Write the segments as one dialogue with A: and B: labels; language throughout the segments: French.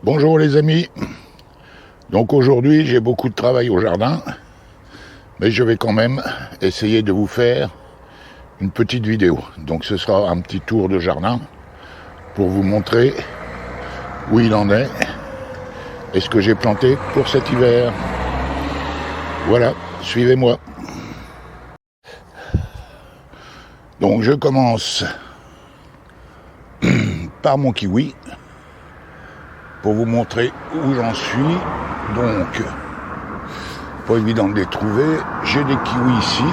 A: Bonjour les amis, donc aujourd'hui j'ai beaucoup de travail au jardin, mais je vais quand même essayer de vous faire une petite vidéo. Donc ce sera un petit tour de jardin pour vous montrer où il en est et ce que j'ai planté pour cet hiver. Voilà, suivez-moi. Donc je commence par mon kiwi pour vous montrer où j'en suis. Donc, pas évident de les trouver. J'ai des kiwis ici.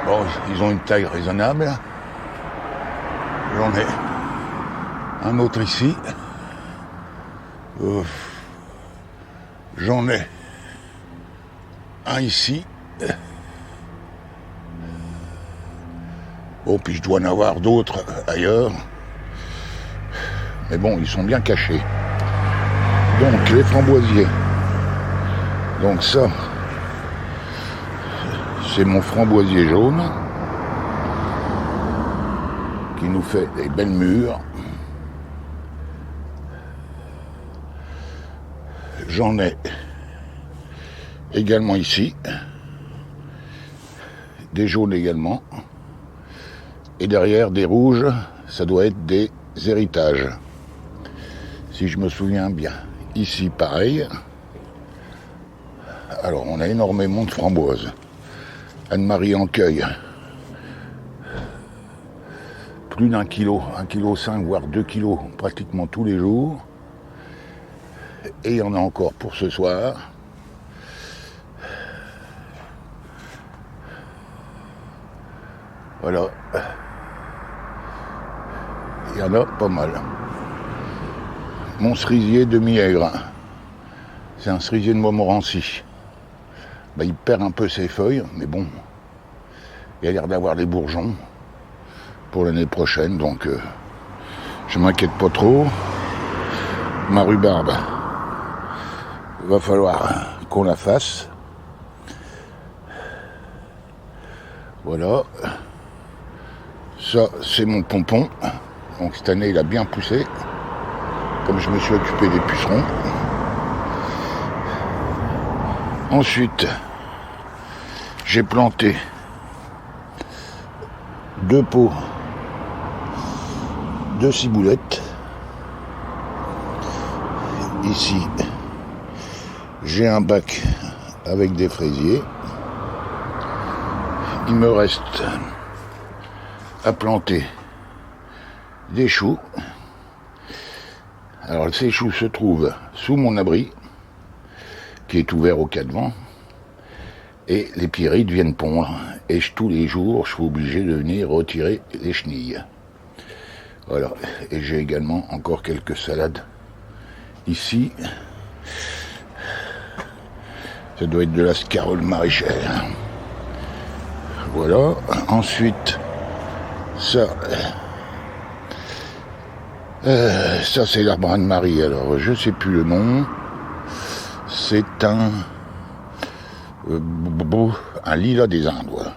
A: Bon, ils ont une taille raisonnable. J'en ai un autre ici. J'en ai un ici. Bon, puis je dois en avoir d'autres ailleurs. Mais bon, ils sont bien cachés. Donc, les framboisiers. Donc ça, c'est mon framboisier jaune qui nous fait des belles mûres. J'en ai également ici. Des jaunes également. Et derrière, des rouges, ça doit être des héritages. Si je me souviens bien. Ici, pareil. Alors, on a énormément de framboises. Anne-Marie en cueille. Plus d'1 kilo, 1,5 kg, voire 2 kilos, pratiquement tous les jours. Et il y en a encore pour ce soir. Voilà. Il y en a pas mal. Mon cerisier demi-aigre. C'est un cerisier de Montmorency. Il perd un peu ses feuilles, mais bon, il a l'air d'avoir des bourgeons pour l'année prochaine, donc je m'inquiète pas trop. Ma rhubarbe, va falloir qu'on la fasse. Voilà. Ça, c'est mon pompon. Donc cette année, il a bien poussé. Comme je me suis occupé des pucerons. Ensuite, j'ai planté 2 pots de ciboulettes. Ici, j'ai un bac avec des fraisiers. Il me reste à planter des choux. Alors ces choux se trouvent sous mon abri, qui est ouvert aux 4 vents, et les pierrites viennent pondre. Et tous les jours, je suis obligé de venir retirer les chenilles. Voilà. Et j'ai également encore quelques salades ici. Ça doit être de la scarole maraîchère. Voilà. Ensuite, ça c'est l'arbre Anne-Marie. Alors, je sais plus le nom. C'est un lilas des Indes. Voilà.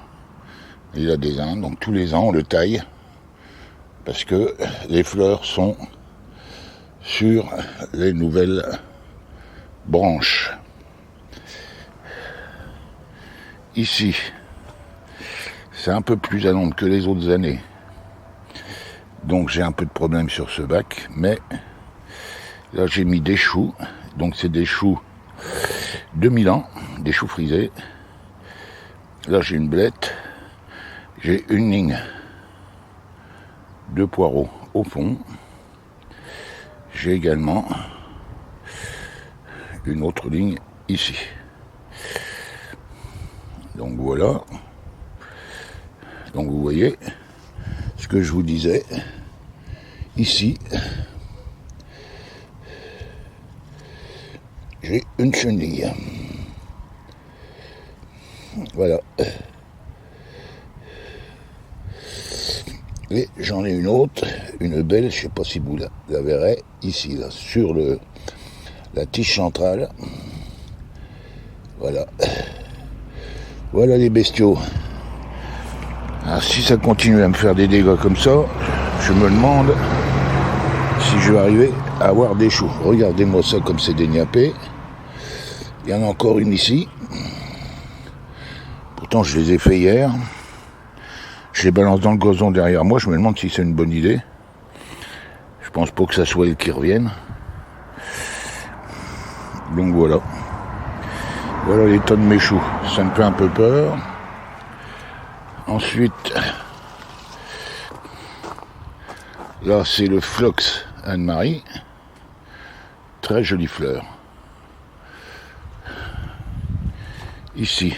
A: Lilas des Indes. Donc, tous les ans, on le taille parce que les fleurs sont sur les nouvelles branches. Ici, c'est un peu plus à l'ombre que les autres années. Donc j'ai un peu de problème sur ce bac, mais là j'ai mis des choux, donc c'est des choux de Milan, des choux frisés. Là j'ai une blette, j'ai une ligne de poireaux au fond. J'ai également une autre ligne ici. Donc voilà. Donc vous voyez ce que je vous disais. Ici, j'ai une chenille. Voilà. Et j'en ai une autre, une belle, je ne sais pas si vous la verrez, ici, là, sur la tige centrale. Voilà. Voilà les bestiaux. Alors si ça continue à me faire des dégâts comme ça, je me demande si si je vais arriver à avoir des choux. Regardez-moi ça comme c'est déniapé. Il y en a encore une ici. Pourtant je les ai fait hier. Je les balance dans le gazon derrière moi. Je me demande si c'est une bonne idée. Je pense pas que ça soit elles qui reviennent. Donc voilà. Voilà l'état de mes choux. Ça me fait un peu peur. Ensuite, là c'est le Phlox Anne-Marie. Très jolie fleur. Ici,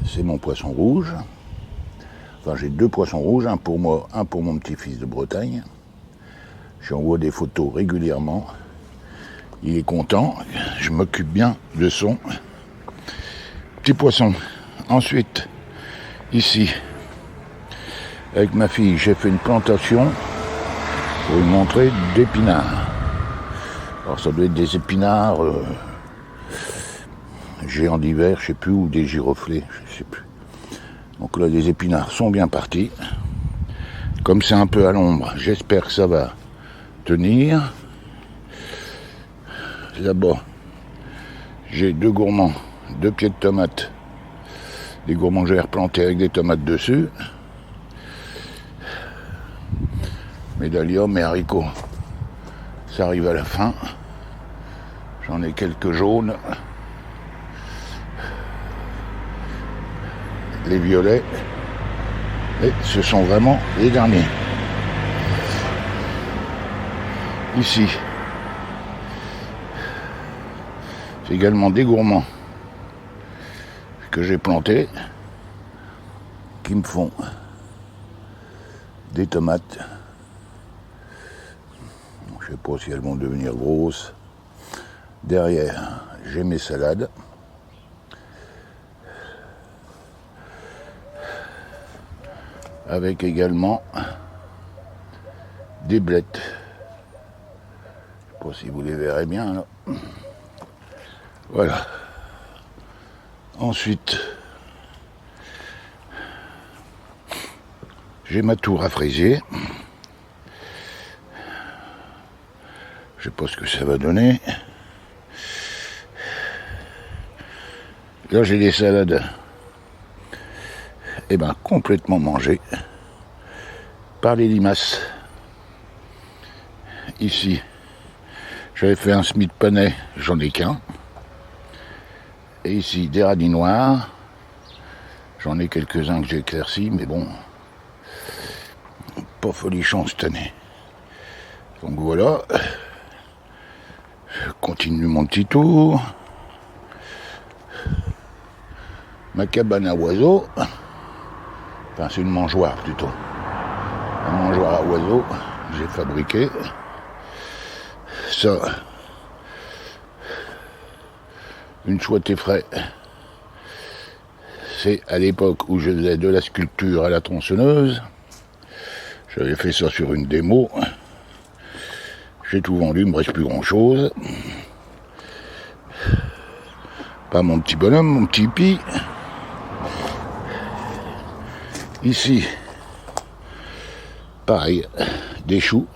A: c'est mon poisson rouge. Enfin, j'ai 2 poissons rouges, un pour moi, un pour mon petit-fils de Bretagne. J'envoie des photos régulièrement. Il est content. Je m'occupe bien de son petit poisson. Ensuite, ici, avec ma fille, j'ai fait une plantation pour lui montrer d'épinards. Alors, ça doit être des épinards géants d'hiver, je sais plus, ou des giroflées, je sais plus. Donc là, les épinards sont bien partis. Comme c'est un peu à l'ombre, j'espère que ça va tenir. Là-bas, j'ai 2 gourmands, 2 pieds de tomates. Des gourmands que j'ai replantés avec des tomates dessus. Médalium et haricots. Ça arrive à la fin. J'en ai quelques jaunes. Les violets. Et ce sont vraiment les derniers. Ici, c'est également des gourmands que j'ai plantés, qui me font des tomates. Je ne sais pas si elles vont devenir grosses. Derrière, j'ai mes salades. Avec également des blettes. Je ne sais pas si vous les verrez bien là. Voilà. Ensuite, j'ai ma tour à fraisier. Je sais pas ce que ça va donner. Là, j'ai des salades complètement mangées par les limaces. Ici, j'avais fait un Smith panais, j'en ai qu'un. Et ici, des radis noirs. J'en ai quelques-uns que j'ai éclaircis, mais bon, pas folichon cette année. Donc voilà. Je continue mon petit tour. Ma cabane à oiseaux. Enfin, c'est une mangeoire plutôt. Un mangeoire à oiseaux. J'ai fabriqué. Ça. Une chouette effraie. C'est à l'époque où je faisais de la sculpture à la tronçonneuse. J'avais fait ça sur une démo. J'ai tout vendu, il me reste plus grand chose. Pas mon petit bonhomme, mon petit hippie. Ici, pareil, des choux.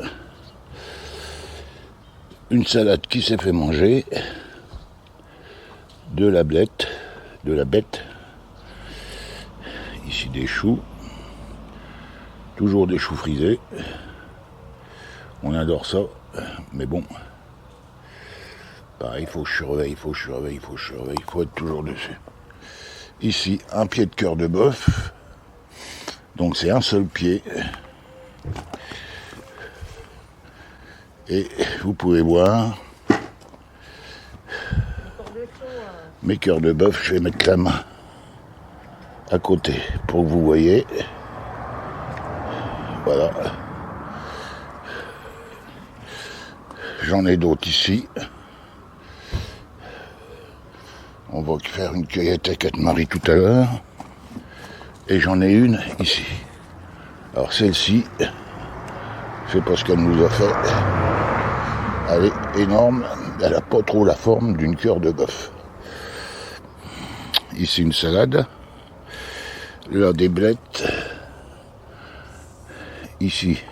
A: Une salade qui s'est fait manger. De la blette, de la bête. Ici des choux. Toujours des choux frisés. On adore ça. Mais bon. Pareil, il faut que je surveille, il faut être toujours dessus. Ici, un pied de cœur de bœuf. Donc c'est un seul pied. Et vous pouvez voir mes cœurs de bœuf, je vais mettre la main à côté pour que vous voyez. Voilà. J'en ai d'autres ici. On va faire une cueillette avec Anne-Marie tout à l'heure. Et j'en ai une ici. Alors celle-ci, je sais pas ce qu'elle nous a fait. Elle est énorme. Elle n'a pas trop la forme d'une cœur de bœuf. Ici une salade. Là des blettes. Ici,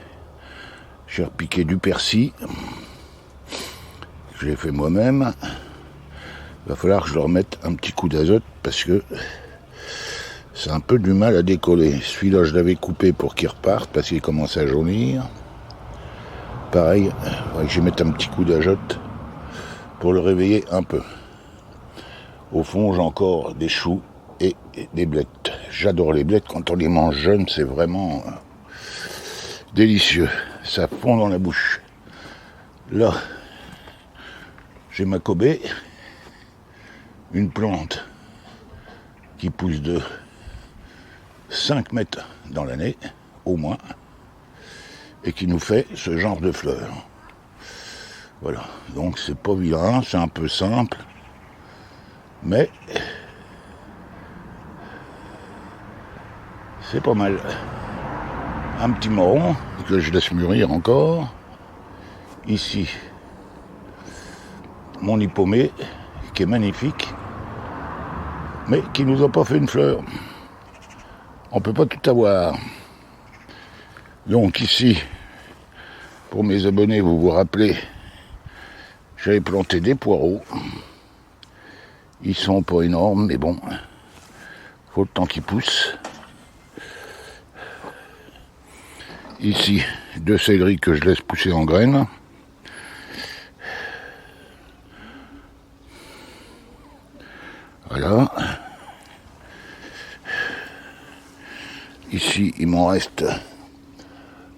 A: J'ai repiqué du persil. Je l'ai fait moi-même. Il va falloir que je leur mette un petit coup d'azote parce que c'est un peu du mal à décoller. Celui-là, je l'avais coupé pour qu'il reparte parce qu'il commence à jaunir. Pareil, je vais mettre un petit coup d'azote pour le réveiller un peu. Au fond, j'ai encore des choux et des blettes. J'adore les blettes. Quand on les mange jeunes, c'est vraiment délicieux. Ça fond dans la bouche. Là, j'ai ma cobée. Une plante qui pousse de 5 mètres dans l'année, au moins, et qui nous fait ce genre de fleurs. Voilà, donc c'est pas vilain, c'est un peu simple, mais c'est pas mal. Un petit moron que je laisse mûrir encore. Ici, mon hippomée, qui est magnifique, mais qui nous a pas fait une fleur. On peut pas tout avoir. Donc ici, pour mes abonnés, vous vous rappelez, j'avais planté des poireaux. Ils sont pas énormes, mais bon, faut le temps qu'ils poussent. Ici, 2 céleris que je laisse pousser en graines. Voilà. Ici, il m'en reste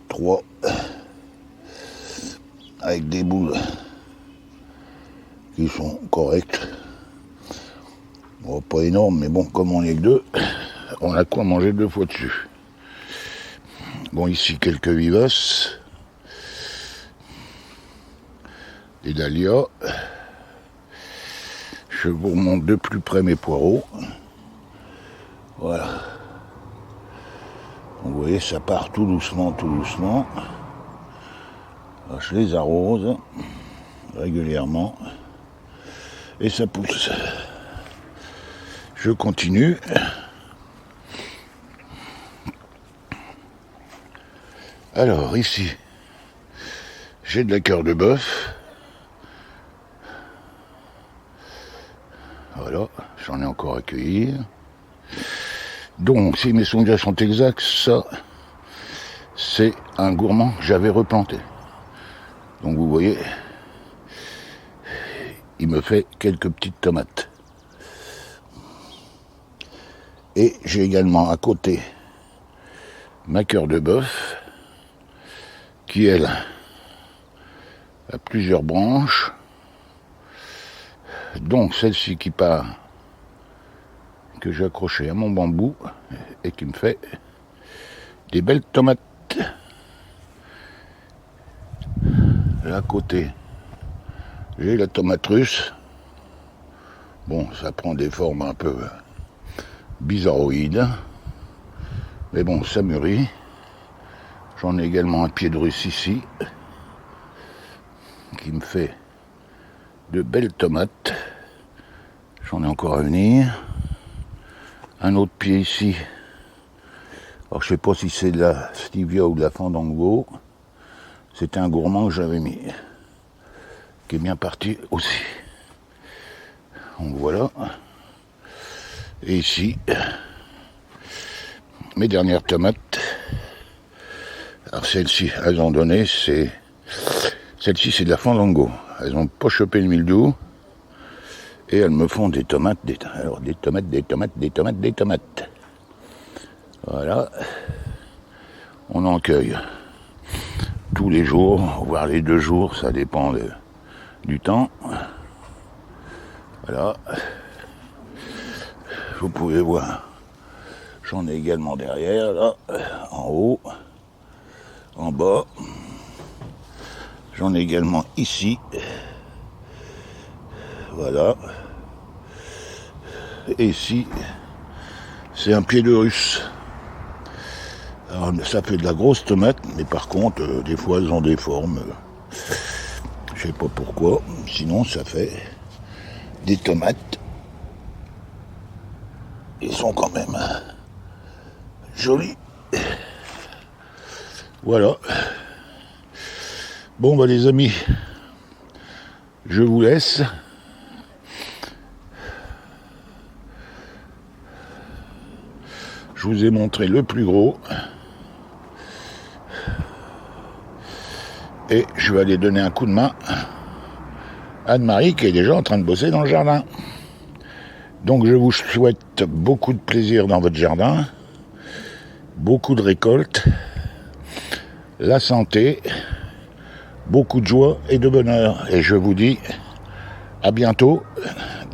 A: 3 avec des boules qui sont correctes. Bon, pas énormes, mais bon, comme on est que 2, on a quoi manger 2 fois dessus. Bon, ici, quelques vivaces. Des dahlias. Je vous remonte de plus près mes poireaux. Voilà. Donc, vous voyez, ça part tout doucement, tout doucement. Alors, je les arrose régulièrement. Et ça pousse. Je continue. Alors, ici, j'ai de la cœur de bœuf. Voilà, j'en ai encore à cueillir. Donc, si mes sondages sont exacts, ça, c'est un gourmand que j'avais replanté. Donc, vous voyez, il me fait quelques petites tomates. Et j'ai également à côté ma cœur de bœuf, qui, elle, a plusieurs branches. Donc, celle-ci qui part, que j'ai accrochée à mon bambou, et qui me fait des belles tomates. Là, à côté, j'ai la tomate russe. Bon, ça prend des formes un peu bizarroïdes. Mais bon, ça mûrit. J'en ai également un pied de russe ici, qui me fait de belles tomates. J'en ai encore à venir. Un autre pied ici. Alors je sais pas si c'est de la stevia ou de la fandango. C'était un gourmand que j'avais mis, qui est bien parti aussi. Donc voilà. Et ici, mes dernières tomates. Alors celles-ci, elles ont donné, celle-ci c'est de la fandango. Elles n'ont pas chopé le mildiou. Et elles me font des tomates, des tomates. Voilà. On en cueille tous les jours, voire les 2 jours, ça dépend du temps. Voilà. Vous pouvez voir. J'en ai également derrière, là, en haut, en bas. J'en ai également ici. Voilà. Et ici, c'est un pied de russe. Alors, ça fait de la grosse tomate, mais par contre, des fois, elles ont des formes. Je sais pas pourquoi. Sinon, ça fait des tomates. Ils sont quand même jolis. Voilà. Bon bah les amis, je vous laisse. Je vous ai montré le plus gros. Et je vais aller donner un coup de main à Anne-Marie qui est déjà en train de bosser dans le jardin. Donc je vous souhaite beaucoup de plaisir dans votre jardin, beaucoup de récoltes, la santé, beaucoup de joie et de bonheur. Et je vous dis à bientôt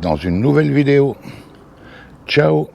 A: dans une nouvelle vidéo. Ciao!